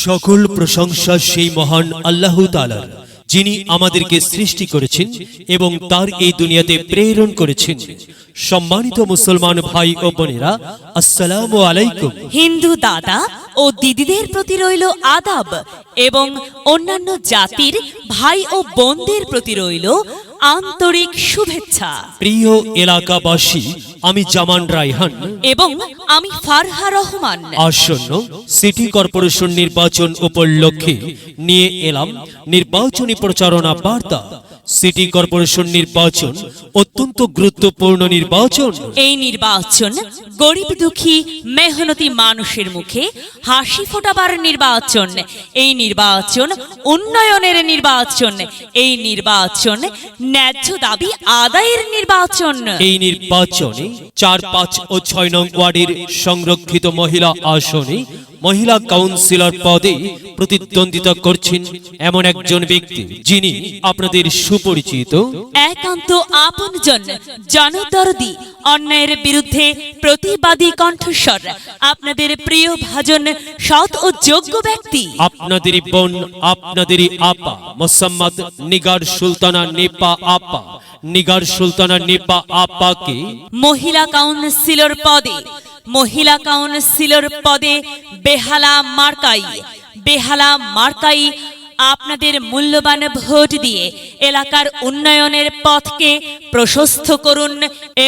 সকল প্রশংসা সেই মহান আল্লাহ তাআলার, যিনি আমাদেরকে সৃষ্টি করেছেন এবং তার এই দুনিয়াতে প্রেরণ করেছেন। সম্মানিত মুসলমান ভাই ও বোনেরা, আসসালামু আলাইকুম। হিন্দু দাদা ও দিদিদের প্রতি রইল আদাব এবং অন্যান্য জাতির ভাই ও বোনদের প্রতি রইল আন্তরিক শুভেচ্ছা। প্রিয় এলাকাবাসী, আমি জামান রায়হান এবং আমি ফারহা রহমান। আসন্ন সিটি কর্পোরেশন নির্বাচন উপলক্ষে নিয়ে এলাম নির্বাচনী প্রচারণা বার্তা। সিটি কর্পোরেশন নির্বাচন অত্যন্ত গুরুত্বপূর্ণ নির্বাচন। এই নির্বাচন গরিব দুঃখী মেহনতি মানুষের মুখে হাসি ফোটাবার নির্বাচন। এই নির্বাচন উন্নয়নের নির্বাচন। এই নির্বাচন ন্যায্য দাবি আদায়ের নির্বাচন। এই নির্বাচনে ৪, ৫ ও ৬ নং ওয়ার্ডের সংরক্ষিত মহিলা আসনে মহিলা কাউন্সিলর পদে প্রতিদ্বন্দ্বিতা করছেন এমন একজন ব্যক্তি, যিনি আপনাদের সুপরিচিত, একান্ত আপনজন, জনদরদি, অন্যায়ের বিরুদ্ধে প্রতিবাদী কণ্ঠস্বর, আপনাদের প্রিয় ভাজন, সৎ ও যোগ্য ব্যক্তি, আপনাদেরই বোন, আপনাদেরই আপা মোসাম্মদ নিগার সুলতানা নেপা আপা। নিগার সুলতানা নেপা আপাকে মহিলা কাউন্সিলর পদে বেহালা মার্কাই আপনাদের মূল্যবান ভোট দিয়ে এলাকার উন্নয়নের পথকে প্রশস্ত করুন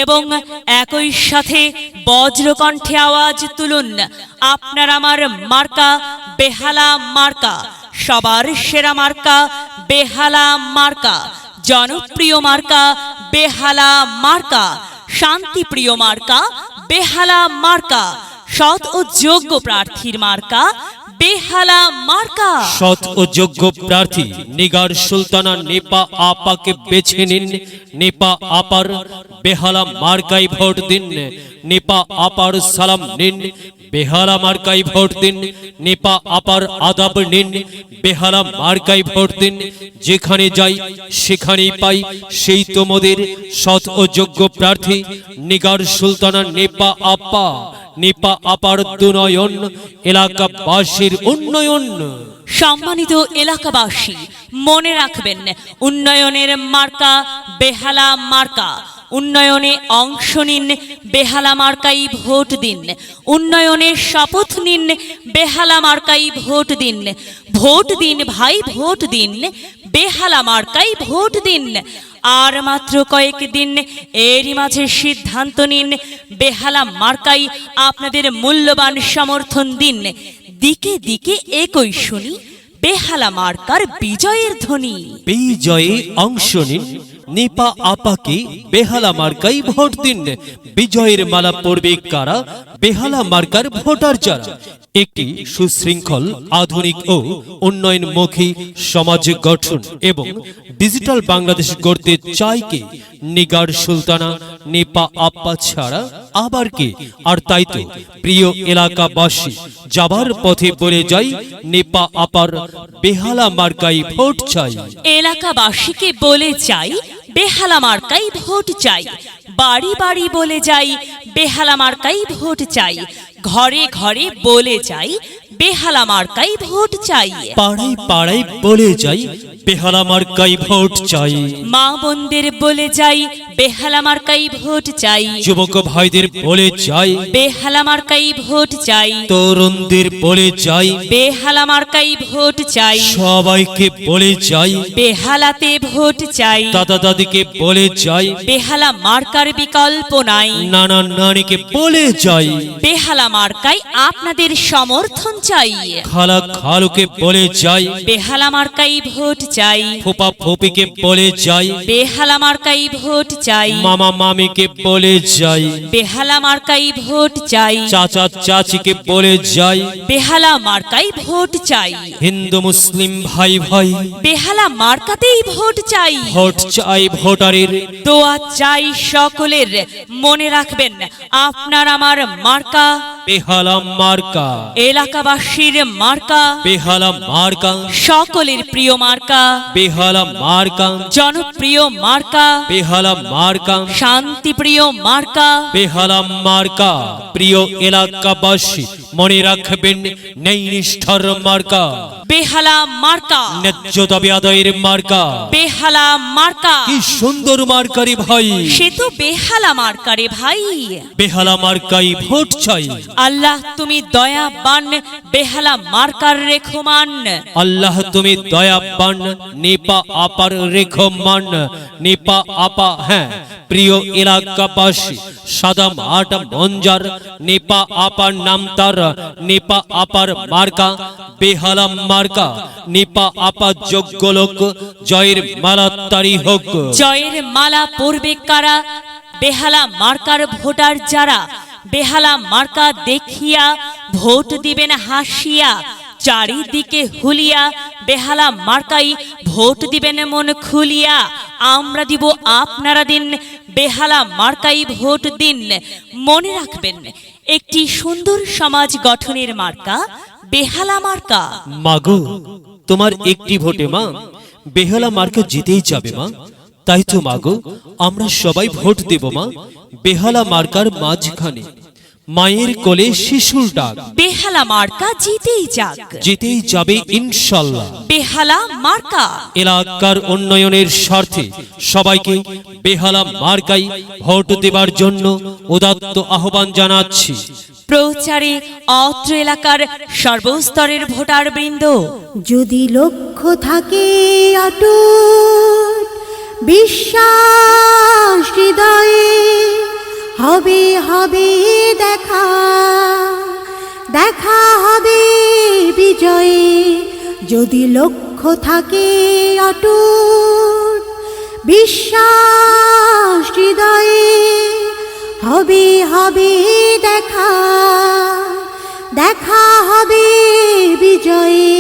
এবং একই সাথে বজ্রকণ্ঠে আওয়াজ তুলুন, আপনার আমার মার্কা বেহালা মার্কা, সবার সেরা মার্কা বেহালা মার্কা, জনপ্রিয় মার্কা বেহালা মার্কা, শান্তিপ্রিয় মার্কা বেহালা মার্কা, সৎ ও যোগ্য প্রার্থীর মার্কা বেহালা মার্কা। সৎ ও যোগ্য প্রার্থী নিগার সুলতানা নেপা আপাকে বেছে নিন। নেপা আপার বেহালা মার্কায় ভোট দিন। নেপা আপার সালাম নিন, বেহালা মার্কায় ভোট দিন। নেপা আপার আদাব নিন, বেহালা মার্কায় ভোট দিন। যেখানে যাই সেখানেই পাই সেই তোমাদের সৎ ও যোগ্য প্রার্থী নিগার সুলতানা নেপা আপা। নেপা আপার দুনয়ন, এলাকাবাসীর উন্নয়ন। সম্মানিত এলাকাবাসী, মনে রাখবেন, উন্নয়নের মার্কা বেহালা মার্কা। উন্নয়নে অংশ নিন, বেহালা মার্কাই ভোট দিন। উন্নয়নে শপথ নিন, বেহালা মার্কাই ভোট দিন। ভোট দিন ভাই, ভোট দিন, বেহালা মার্কাই ভোট দিন। আর মাত্র কয়েকদিন, এরই মাঝে সিদ্ধান্ত নিন, বেহালা মার্কাই আপনাদের মূল্যবান সমর্থন দিন। দিকে দিকে একই শুনি বেহালা মার্কার বিজয়ের ধ্বনি। বিজয়ে অংশ নিন, নেপা আপাকে বেহালা মার্কাই ভোট দিন। বিজয়ের মালা পড়বে কারা? বেহালা মার্কার ভোটার যারা। একটি সুশৃঙ্খল, আধুনিক ও উন্নয়নমুখী সমাজ গঠন এবং ডিজিটাল বাংলাদেশ গড়তে চায় কে? নিগার সুলতানা নেপা আপা ছাড়া আবার কে? আর তাই তো প্রিয় এলাকাবাসী, যাবার পথে বলে যাই, নেপা আপার বেহালা মার্কাই ভোট চাই। এলাকাবাসীকে বলে যাই, বেহালা মার্কাই ভোট চাই। বাড়ি বাড়ি বলে যাই, বেহালা মার্কাই ভোট চাই। ঘরে ঘরে বলে যাই, বেহালা মার্কাই ভোট চাই। পাড়ায় পাড়ায় বলে যাই, বেহালা মার্কাই ভোট চাই। মা বোনদের বলে যাই, বেহালা মার্কাই ভোট চাই। যুবক ভাইদের বলে যাই, বেহালা মার্কাই ভোট চাই। তরুণদের বলে যাই, বেহালা মার্কাই ভোট চাই। সবাইকে বলে যাই, বেহালাতে ভোট চাই। দাদা দাদিকে বলে যাই, বেহালা মার্কার বিকল্প নাই। নানা নানিকে বলে যাই, বেহালা মার্কাই আপনাদের সমর্থন চাই। খালা খালুকে বলে যাই, বেহালা মার্কাই ভোট চাই। ফুপা ফুপিকে বলে যাই, বেহালা মার্কাই ভোট চাই। মামা মামিকে বলে যাই, বেহালা মার্কাই ভোট চাই। চাচা চাচিকে বলে যাই, বেহালা মার্কাই ভোট চাই। হিন্দু মুসলিম ভাই ভাই, বেহালা মার্কাতেই ভোট চাই। ভোট চাই ভোটারের, দোয়া চাই সকলের। মনে রাখবেন, আপনার আমার মার্কা বেহালা মার্কা। এলাকাবাসীর মার্কা বেহালা মার্কা, সকলের প্রিয় মার্কা বেহালা মার্কা, জনপ্রিয় মার্কা বেহালা মার্কা, শান্তিপ্রিয় মার্কা। বেহালা মার্কা। প্রিয় এলাকাবাসী, মনে রাখবেন নেই নিষ্ঠার মার্কা, বেহালা মার্কা, ন্যায্য দাবি আদায়ের মার্কা। বেহালা মার্কা, কি সুন্দর মার্কারি ভাই, সে তো বেহালা মার্কারে ভাই। বেহালা মার্কাই ভোট চাই। আল্লাহ তুমি দয়াবান, বেহালা মার্কার রেখমান। আল্লাহ তুমি দয়াবান, নেপা আপার রেখমান। নেপা আপা, হ্যাঁ প্রিয় এলাকাবাসী, সাদা মাঠ মঞ্জার নেপা আপার নাম তার। নেপা আপার মার্কা বেহালা মার্কা। নেপা আপা যোগ্য লোক, জয়ের মালা তারি হোক। জয়ের মালা পরবে কারা? বেহালা মার্কার ভোটার যারা। বেহালা মার্কা দেখিয়া ভোট দিবেন হাসিয়া, চারিদিকে হুলিয়া বেহালা মার্কাই ভোট দিবেন মন খুলিয়া। আমরা দিব আপনারা দিন, বেহালা মার্কাই ভোট দিন। মনে রাখবেন একটি সুন্দর সমাজ গঠনের মার্কা বেহালা মার্কা। মাগো, তোমার একটি ভোটে মা বেহালা মার্কা জিতেই যাবে মা। তাই তো মাগো, আমরা সবাই ভোট দেব মা বেহালা মার্কার মাঝখানে। মায়ের কোলে শিশুর ডাক, বেহালা মার্কা জিতেই যাক, জিতেই যাবে ইনশাল্লাহ। বেহালা মার্কা। এলাকার উন্নয়নের স্বার্থে সবাইকে বেহালা মার্কাই ভোট দেবার জন্য উদাত্ত আহ্বান জানাচ্ছি। প্রচারে অত্র এলাকার সর্বস্তরের ভোটার বৃন্দ। যদি লক্ষ্য থাকে অটুট, বিশ্বাস হৃদয়ে, হবে হবে দেখা, দেখা হবে বিজয়ে। যদি লক্ষ্য থাকে অটুট, বিশ্বাস হৃদয়ে, হবে হবে দেখা, দেখা হবে বিজয়ে।